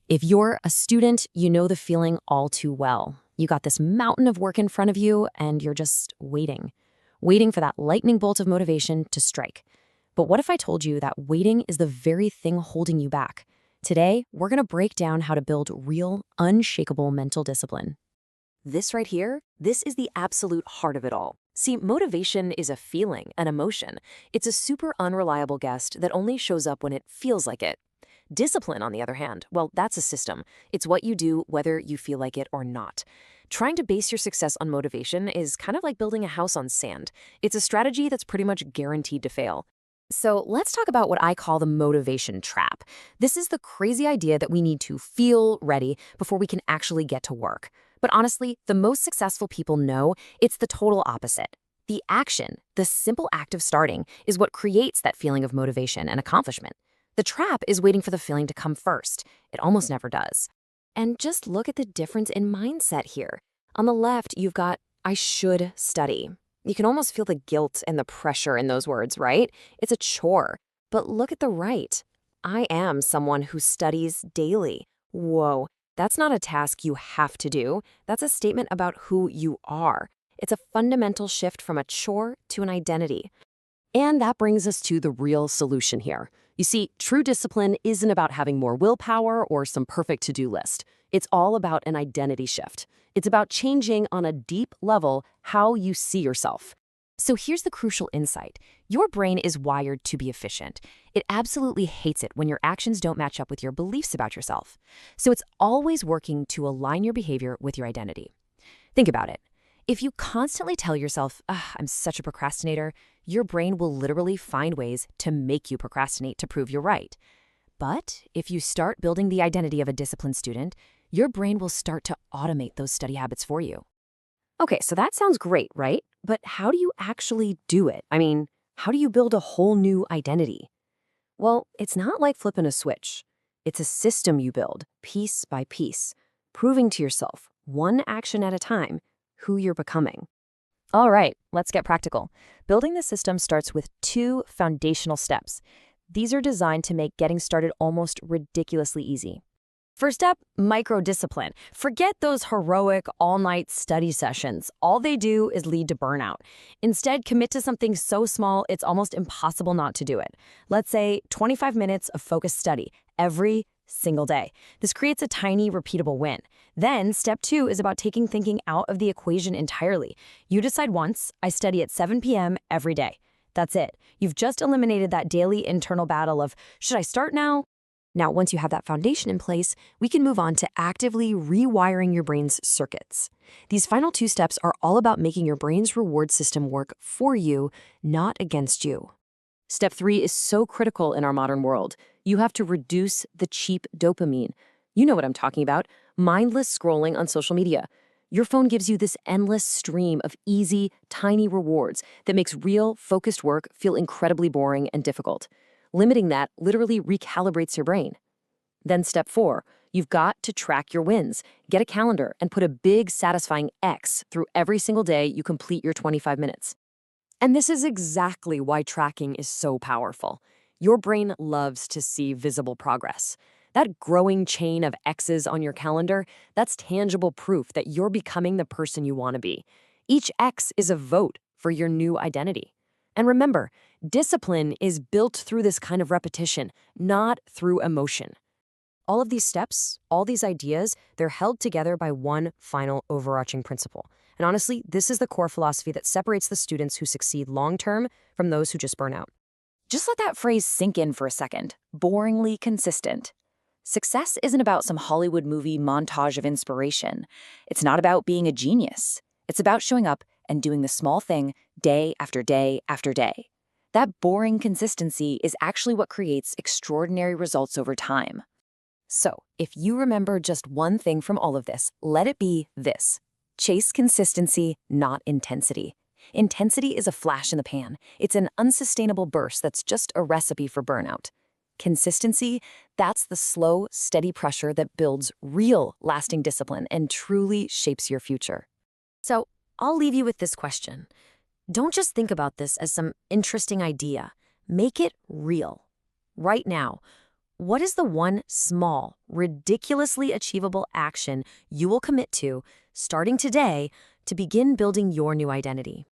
If you're a student, you know the feeling all too well. You got this mountain of work in front of you, and you're just waiting for that lightning bolt of motivation to strike. But what if I told you that waiting is the very thing holding you back? Today, we're going to break down how to build real, unshakable mental discipline. This right here, this is the absolute heart of it all. See, motivation is a feeling, an emotion. It's a super unreliable guest that only shows up when it feels like it. Discipline, on the other hand, well, that's a system. It's what you do whether you feel like it or not. Trying to base your success on motivation is kind of like building a house on sand. It's a strategy that's pretty much guaranteed to fail. So let's talk about what I call the motivation trap. This is the crazy idea that we need to feel ready before we can actually get to work. But honestly, the most successful people know it's the total opposite. The action, the simple act of starting, is what creates that feeling of motivation and accomplishment. The trap is waiting for the feeling to come first. It almost never does. And just look at the difference in mindset here. On the left, you've got, I should study. You can almost feel the guilt and the pressure in those words, right? It's a chore. But look at the right. I am someone who studies daily. Whoa, that's not a task you have to do. That's a statement about who you are. It's a fundamental shift from a chore to an identity. And that brings us to the real solution here. You see, true discipline isn't about having more willpower or some perfect to-do list. It's all about an identity shift. It's about changing on a deep level how you see yourself. So here's the crucial insight. Your brain is wired to be efficient. It absolutely hates it when your actions don't match up with your beliefs about yourself. So it's always working to align your behavior with your identity. Think about it. If you constantly tell yourself, I'm such a procrastinator, your brain will literally find ways to make you procrastinate to prove you're right. But if you start building the identity of a disciplined student, your brain will start to automate those study habits for you. Okay, so that sounds great, right? But how do you actually do it? I mean, how do you build a whole new identity? Well, it's not like flipping a switch. It's a system you build, piece by piece, proving to yourself, one action at a time, who you're becoming. All right, let's get practical. Building the system starts with 2 foundational steps. These are designed to make getting started almost ridiculously easy. First up, micro-discipline. Forget those heroic all-night study sessions. All they do is lead to burnout. Instead, commit to something so small it's almost impossible not to do it. Let's say 25 minutes of focused study every single day. This creates a tiny, repeatable win. Then, step 2 is about taking thinking out of the equation entirely. You decide once, I study at 7 p.m. every day. That's it. You've just eliminated that daily internal battle of, should I start now? Now, once you have that foundation in place, we can move on to actively rewiring your brain's circuits. These final 2 steps are all about making your brain's reward system work for you, not against you. Step 3 is so critical in our modern world. You have to reduce the cheap dopamine. You know what I'm talking about, mindless scrolling on social media. Your phone gives you this endless stream of easy, tiny rewards that makes real, focused work feel incredibly boring and difficult. Limiting that literally recalibrates your brain. Then step 4, you've got to track your wins. Get a calendar and put a big, satisfying X through every single day you complete your 25 minutes. And this is exactly why tracking is so powerful. Your brain loves to see visible progress. That growing chain of X's on your calendar, that's tangible proof that you're becoming the person you want to be. Each X is a vote for your new identity. And remember, discipline is built through this kind of repetition, not through emotion. All of these steps, all these ideas, they're held together by one final overarching principle. And honestly, this is the core philosophy that separates the students who succeed long-term from those who just burn out. Just let that phrase sink in for a second. Boringly consistent. Success isn't about some Hollywood movie montage of inspiration. It's not about being a genius. It's about showing up and doing the small thing day after day after day. That boring consistency is actually what creates extraordinary results over time. So, if you remember just one thing from all of this, let it be this. Chase consistency, not intensity. Intensity is a flash in the pan. It's an unsustainable burst that's just a recipe for burnout. Consistency, that's the slow, steady pressure that builds real, lasting discipline and truly shapes your future. So, I'll leave you with this question. Don't just think about this as some interesting idea. Make it real. Right now, What is the one small, ridiculously achievable action you will commit to, starting today, to begin building your new identity?